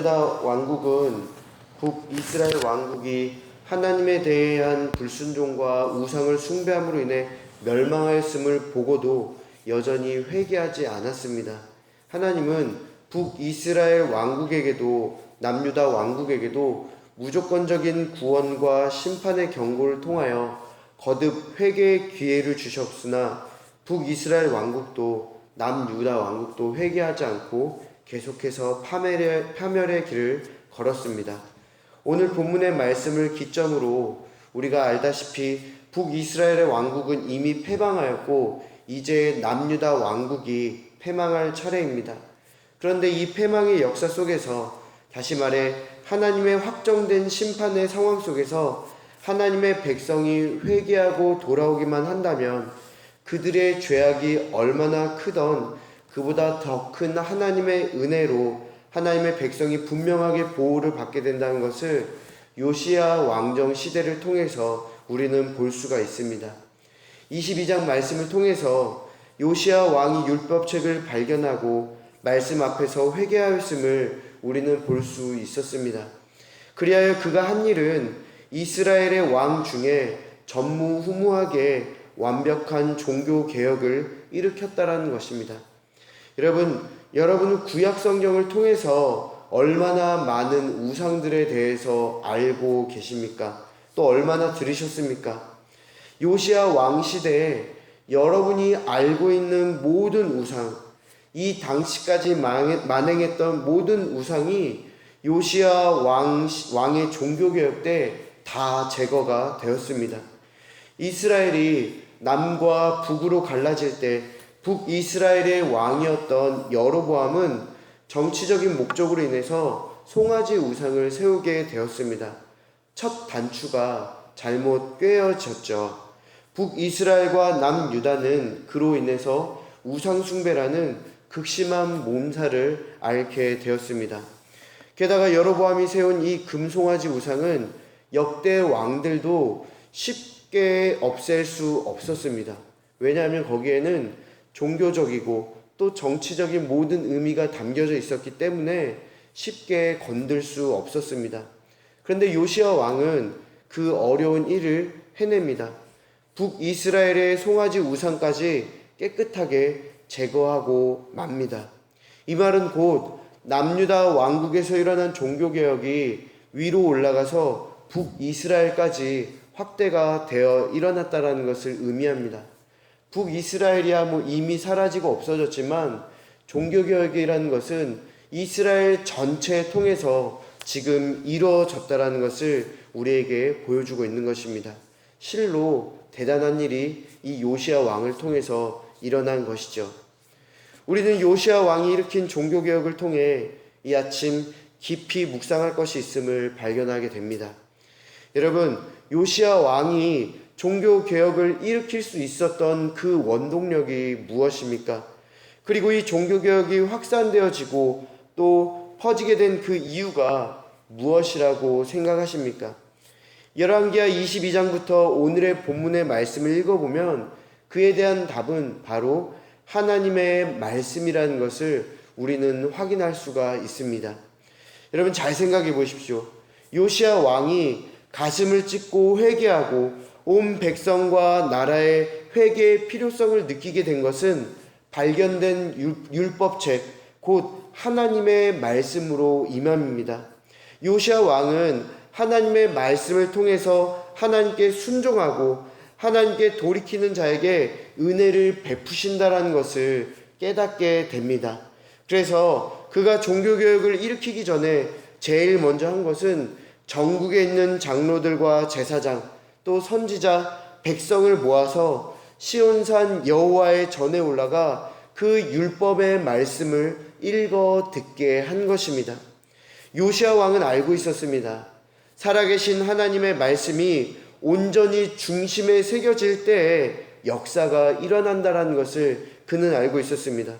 남유다 왕국은 북이스라엘 왕국이 하나님에 대한 불순종과 우상을 숭배함으로 인해 멸망하였음을 보고도 여전히 회개하지 않았습니다. 하나님은 북이스라엘 왕국에게도 남유다 왕국에게도 무조건적인 구원과 심판의 경고를 통하여 거듭 회개의 기회를 주셨으나 북이스라엘 왕국도 남유다 왕국도 회개하지 않고 계속해서 파멸의 길을 걸었습니다. 오늘 본문의 말씀을 기점으로 우리가 알다시피 북이스라엘의 왕국은 이미 패망하였고 이제 남유다 왕국이 패망할 차례입니다. 그런데 이 패망의 역사 속에서 다시 말해 하나님의 확정된 심판의 상황 속에서 하나님의 백성이 회개하고 돌아오기만 한다면 그들의 죄악이 얼마나 크던 그보다 더 큰 하나님의 은혜로 하나님의 백성이 분명하게 보호를 받게 된다는 것을 요시야 왕정 시대를 통해서 우리는 볼 수가 있습니다. 22장 말씀을 통해서 요시야 왕이 율법책을 발견하고 말씀 앞에서 회개하였음을 우리는 볼 수 있었습니다. 그리하여 그가 한 일은 이스라엘의 왕 중에 전무후무하게 완벽한 종교 개혁을 일으켰다라는 것입니다. 여러분은 구약 성경을 통해서 얼마나 많은 우상들에 대해서 알고 계십니까? 또 얼마나 들으셨습니까? 요시야 왕 시대에 여러분이 알고 있는 모든 우상, 이 당시까지 만행했던 모든 우상이 요시야 왕의 종교개혁 때 다 제거가 되었습니다. 이스라엘이 남과 북으로 갈라질 때 북이스라엘의 왕이었던 여로보암은 정치적인 목적으로 인해서 송아지 우상을 세우게 되었습니다. 첫 단추가 잘못 꿰어졌죠. 북이스라엘과 남유다는 그로 인해서 우상숭배라는 극심한 몸살을 앓게 되었습니다. 게다가 여로보암이 세운 이 금송아지 우상은 역대 왕들도 쉽게 없앨 수 없었습니다. 왜냐하면 거기에는 종교적이고 또 정치적인 모든 의미가 담겨져 있었기 때문에 쉽게 건들 수 없었습니다. 그런데 요시야 왕은 그 어려운 일을 해냅니다. 북이스라엘의 송아지 우상까지 깨끗하게 제거하고 맙니다. 이 말은 곧 남유다 왕국에서 일어난 종교개혁이 위로 올라가서 북이스라엘까지 확대가 되어 일어났다는 것을 의미합니다. 북이스라엘이야 이미 사라지고 없어졌지만 종교개혁이라는 것은 이스라엘 전체에 통해서 지금 이루어졌다는 것을 우리에게 보여주고 있는 것입니다. 실로 대단한 일이 이 요시야 왕을 통해서 일어난 것이죠. 우리는 요시야 왕이 일으킨 종교개혁을 통해 이 아침 깊이 묵상할 것이 있음을 발견하게 됩니다. 여러분, 요시야 왕이 종교개혁을 일으킬 수 있었던 그 원동력이 무엇입니까? 그리고 이 종교개혁이 확산되어지고 또 퍼지게 된 그 이유가 무엇이라고 생각하십니까? 열왕기하 22장부터 오늘의 본문의 말씀을 읽어보면 그에 대한 답은 바로 하나님의 말씀이라는 것을 우리는 확인할 수가 있습니다. 여러분 잘 생각해 보십시오. 요시야 왕이 가슴을 찢고 회개하고 온 백성과 나라의 회개의 필요성을 느끼게 된 것은 발견된 율법책 곧 하나님의 말씀으로 임함입니다. 요시야 왕은 하나님의 말씀을 통해서 하나님께 순종하고 하나님께 돌이키는 자에게 은혜를 베푸신다라는 것을 깨닫게 됩니다. 그래서 그가 종교개혁을 일으키기 전에 제일 먼저 한 것은 전국에 있는 장로들과 제사장 또 선지자 백성을 모아서 시온산 여호와의 전에 올라가 그 율법의 말씀을 읽어 듣게 한 것입니다. 요시야 왕은 알고 있었습니다. 살아계신 하나님의 말씀이 온전히 중심에 새겨질 때에 역사가 일어난다는 것을 그는 알고 있었습니다.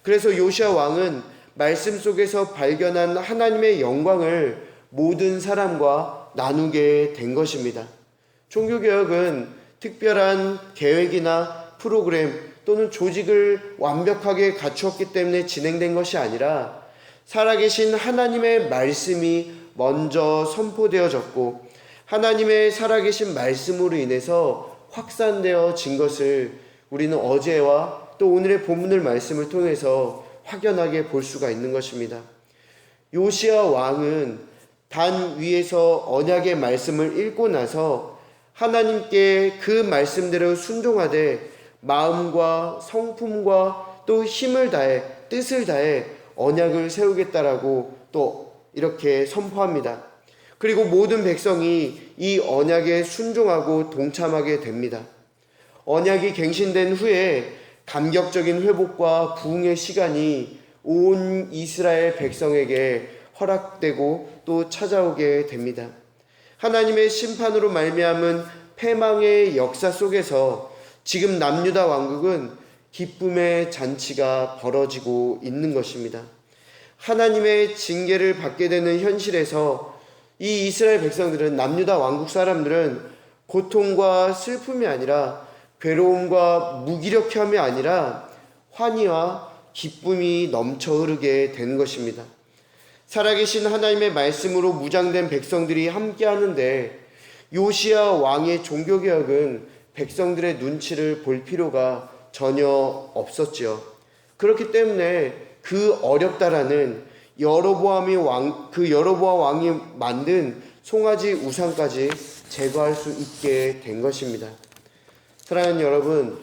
그래서 요시야 왕은 말씀 속에서 발견한 하나님의 영광을 모든 사람과 나누게 된 것입니다. 종교개혁은 특별한 계획이나 프로그램 또는 조직을 완벽하게 갖추었기 때문에 진행된 것이 아니라 살아계신 하나님의 말씀이 먼저 선포되어졌고 하나님의 살아계신 말씀으로 인해서 확산되어진 것을 우리는 어제와 또 오늘의 본문을 말씀을 통해서 확연하게 볼 수가 있는 것입니다. 요시야 왕은 단 위에서 언약의 말씀을 읽고 나서 하나님께 그 말씀대로 순종하되 마음과 성품과 또 힘을 다해 뜻을 다해 언약을 세우겠다라고 또 이렇게 선포합니다. 그리고 모든 백성이 이 언약에 순종하고 동참하게 됩니다. 언약이 갱신된 후에 감격적인 회복과 부흥의 시간이 온 이스라엘 백성에게 허락되고 또 찾아오게 됩니다. 하나님의 심판으로 말미암은 패망의 역사 속에서 지금 남유다 왕국은 기쁨의 잔치가 벌어지고 있는 것입니다. 하나님의 징계를 받게 되는 현실에서 이 이스라엘 백성들은, 남유다 왕국 사람들은 고통과 슬픔이 아니라, 괴로움과 무기력함이 아니라 환희와 기쁨이 넘쳐 흐르게 되는 것입니다. 살아계신 하나님의 말씀으로 무장된 백성들이 함께 하는데 요시야 왕의 종교개혁은 백성들의 눈치를 볼 필요가 전혀 없었지요. 그렇기 때문에 그 어렵다라는 여로보암 왕이 만든 송아지 우상까지 제거할 수 있게 된 것입니다. 사랑하는 여러분,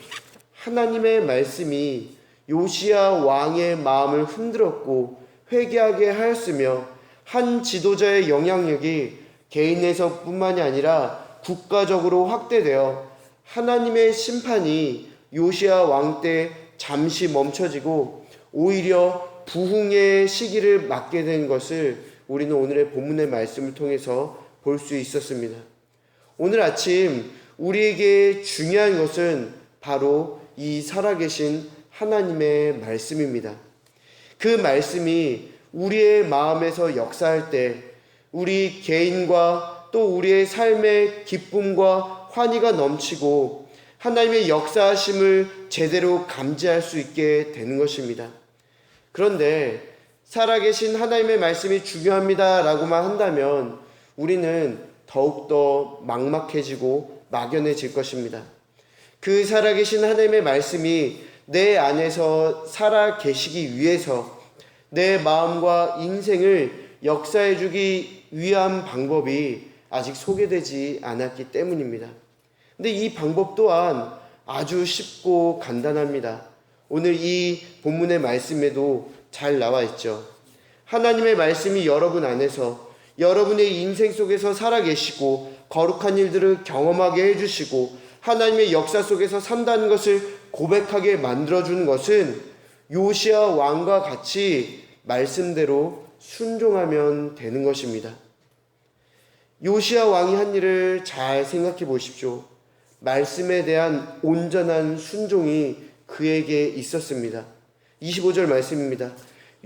하나님의 말씀이 요시야 왕의 마음을 흔들었고 회개하게 하였으며 한 지도자의 영향력이 개인에서뿐만이 아니라 국가적으로 확대되어 하나님의 심판이 요시야 왕 때 잠시 멈춰지고 오히려 부흥의 시기를 맞게 된 것을 우리는 오늘의 본문의 말씀을 통해서 볼 수 있었습니다. 오늘 아침 우리에게 중요한 것은 바로 이 살아계신 하나님의 말씀입니다. 그 말씀이 우리의 마음에서 역사할 때 우리 개인과 또 우리의 삶의 기쁨과 환희가 넘치고 하나님의 역사하심을 제대로 감지할 수 있게 되는 것입니다. 그런데 살아계신 하나님의 말씀이 중요합니다 라고만 한다면 우리는 더욱더 막막해지고 막연해질 것입니다. 그 살아계신 하나님의 말씀이 내 안에서 살아 계시기 위해서 내 마음과 인생을 역사해 주기 위한 방법이 아직 소개되지 않았기 때문입니다. 근데 이 방법 또한 아주 쉽고 간단합니다. 오늘 이 본문의 말씀에도 잘 나와 있죠. 하나님의 말씀이 여러분 안에서 여러분의 인생 속에서 살아 계시고 거룩한 일들을 경험하게 해주시고 하나님의 역사 속에서 산다는 것을 고백하게 만들어주는 것은 요시야 왕과 같이 말씀대로 순종하면 되는 것입니다. 요시야 왕이 한 일을 잘 생각해 보십시오. 말씀에 대한 온전한 순종이 그에게 있었습니다. 25절 말씀입니다.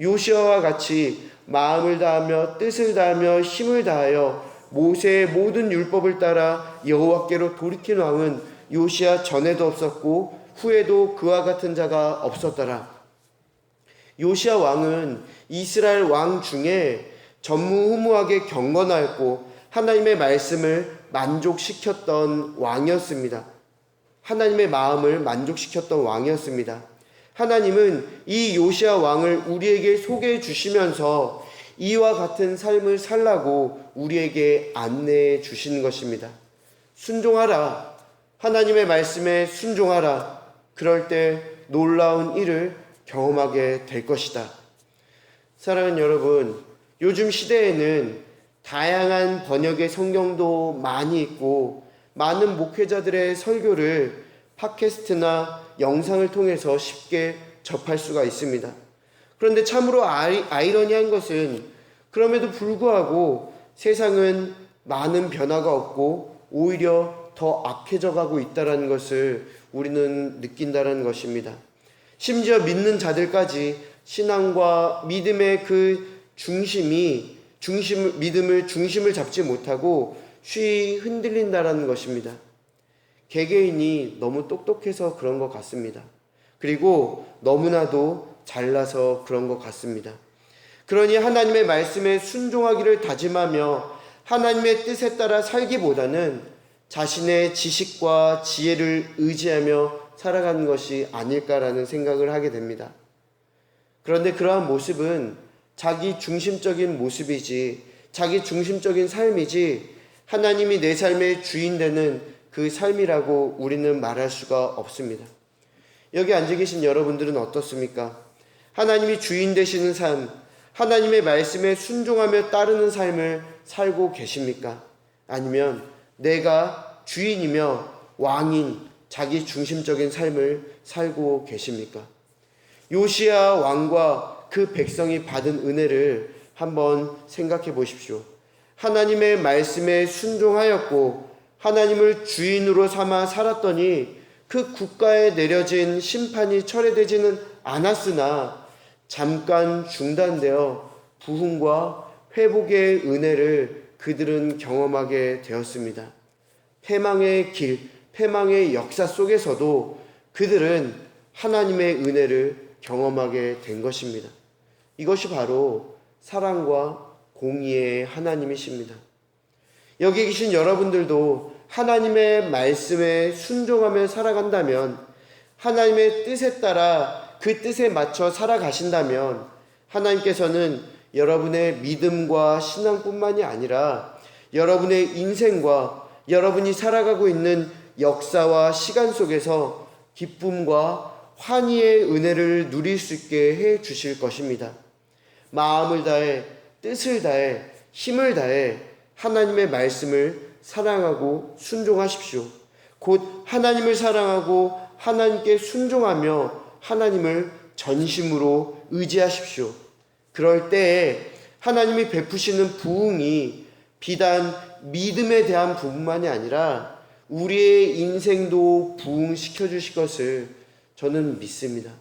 요시야와 같이 마음을 다하며 뜻을 다하며 힘을 다하여 모세의 모든 율법을 따라 여호와께로 돌이킨 왕은 요시야 전에도 없었고 후에도 그와 같은 자가 없었더라. 요시야 왕은 이스라엘 왕 중에 전무후무하게 경건하였고 하나님의 말씀을 만족시켰던 왕이었습니다. 하나님의 마음을 만족시켰던 왕이었습니다. 하나님은 이 요시야 왕을 우리에게 소개해 주시면서 이와 같은 삶을 살라고 우리에게 안내해 주시는 것입니다. 순종하라. 하나님의 말씀에 순종하라. 그럴 때 놀라운 일을 경험하게 될 것이다. 사랑하는 여러분, 요즘 시대에는 다양한 번역의 성경도 많이 있고 많은 목회자들의 설교를 팟캐스트나 영상을 통해서 쉽게 접할 수가 있습니다. 그런데 참으로 아이러니한 것은 그럼에도 불구하고 세상은 많은 변화가 없고 오히려 더 악해져 가고 있다는 것을 우리는 느낀다는 것입니다. 심지어 믿는 자들까지 신앙과 믿음의 믿음을 중심을 잡지 못하고 쉬이 흔들린다는 것입니다. 개개인이 너무 똑똑해서 그런 것 같습니다. 그리고 너무나도 잘나서 그런 것 같습니다. 그러니 하나님의 말씀에 순종하기를 다짐하며 하나님의 뜻에 따라 살기보다는 자신의 지식과 지혜를 의지하며 살아가는 것이 아닐까라는 생각을 하게 됩니다. 그런데 그러한 모습은 자기 중심적인 모습이지, 자기 중심적인 삶이지, 하나님이 내 삶의 주인 되는 그 삶이라고 우리는 말할 수가 없습니다. 여기 앉아 계신 여러분들은 어떻습니까? 하나님이 주인 되시는 삶, 하나님의 말씀에 순종하며 따르는 삶을 살고 계십니까? 아니면 내가 주인이며 왕인 자기 중심적인 삶을 살고 계십니까? 요시야 왕과 그 백성이 받은 은혜를 한번 생각해 보십시오. 하나님의 말씀에 순종하였고 하나님을 주인으로 삼아 살았더니 그 국가에 내려진 심판이 철회되지는 않았으나 잠깐 중단되어 부흥과 회복의 은혜를 그들은 경험하게 되었습니다. 패망의 길, 패망의 역사 속에서도 그들은 하나님의 은혜를 경험하게 된 것입니다. 이것이 바로 사랑과 공의의 하나님이십니다. 여기 계신 여러분들도 하나님의 말씀에 순종하며 살아간다면, 하나님의 뜻에 따라 그 뜻에 맞춰 살아가신다면 하나님께서는 여러분의 믿음과 신앙뿐만이 아니라 여러분의 인생과 여러분이 살아가고 있는 역사와 시간 속에서 기쁨과 환희의 은혜를 누릴 수 있게 해 주실 것입니다. 마음을 다해, 뜻을 다해, 힘을 다해 하나님의 말씀을 사랑하고 순종하십시오. 곧 하나님을 사랑하고 하나님께 순종하며 하나님을 전심으로 의지하십시오. 그럴 때에 하나님이 베푸시는 부흥이 비단 믿음에 대한 부분만이 아니라 우리의 인생도 부흥시켜 주실 것을 저는 믿습니다.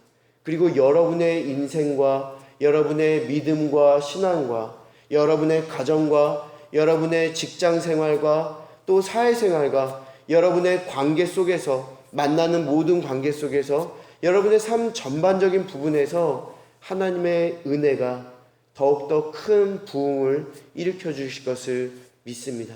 그리고 여러분의 인생과 여러분의 믿음과 신앙과 여러분의 가정과 여러분의 직장 생활과 또 사회생활과 여러분의 관계 속에서, 만나는 모든 관계 속에서 여러분의 삶 전반적인 부분에서 하나님의 은혜가 더욱더 큰 부흥을 일으켜 주실 것을 믿습니다.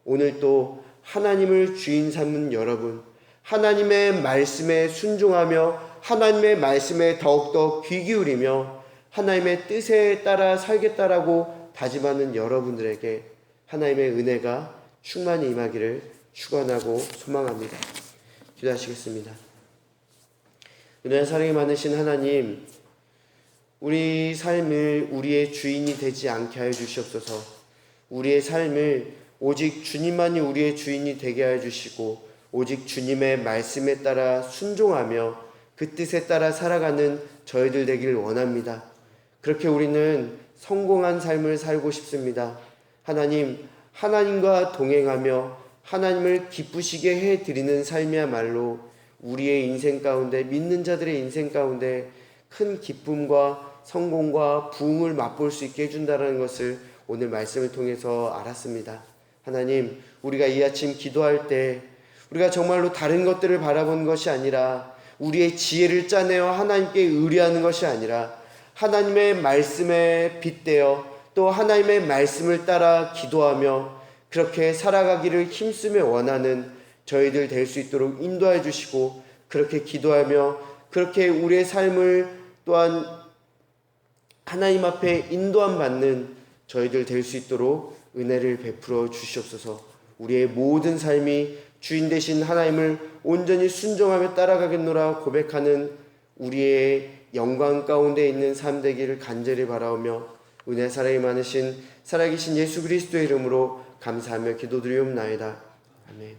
오늘 또 하나님을 주인 삼는 여러분, 하나님의 말씀에 순종하며 하나님의 말씀에 더욱더 귀 기울이며 하나님의 뜻에 따라 살겠다라고 다짐하는 여러분들에게 하나님의 은혜가 충만히 임하기를 축원하고 소망합니다. 기도하시겠습니다. 은혜와 사랑이 많으신 하나님, 우리 삶을 우리의 주인이 되지 않게 하여 주시옵소서. 우리의 삶을 오직 주님만이 우리의 주인이 되게 하여 주시고 오직 주님의 말씀에 따라 순종하며 그 뜻에 따라 살아가는 저희들 되길 원합니다. 그렇게 우리는 성공한 삶을 살고 싶습니다. 하나님, 하나님과 동행하며 하나님을 기쁘시게 해드리는 삶이야말로 우리의 인생 가운데, 믿는 자들의 인생 가운데 큰 기쁨과 성공과 부흥을 맛볼 수 있게 해준다는 것을 오늘 말씀을 통해서 알았습니다. 하나님, 우리가 이 아침 기도할 때 우리가 정말로 다른 것들을 바라본 것이 아니라 우리의 지혜를 짜내어 하나님께 의뢰하는 것이 아니라 하나님의 말씀에 빗대어 또 하나님의 말씀을 따라 기도하며 그렇게 살아가기를 힘쓰며 원하는 저희들 될 수 있도록 인도해 주시고, 그렇게 기도하며 그렇게 우리의 삶을 또한 하나님 앞에 인도함 받는 저희들 될 수 있도록 은혜를 베풀어 주시옵소서. 우리의 모든 삶이 주인 되신 하나님을 온전히 순종하며 따라가겠노라 고백하는 우리의 영광 가운데 있는 삶 되기를 간절히 바라오며 은혜 사랑이 많으신 살아계신 예수 그리스도의 이름으로 감사하며 기도드리옵나이다. 아멘.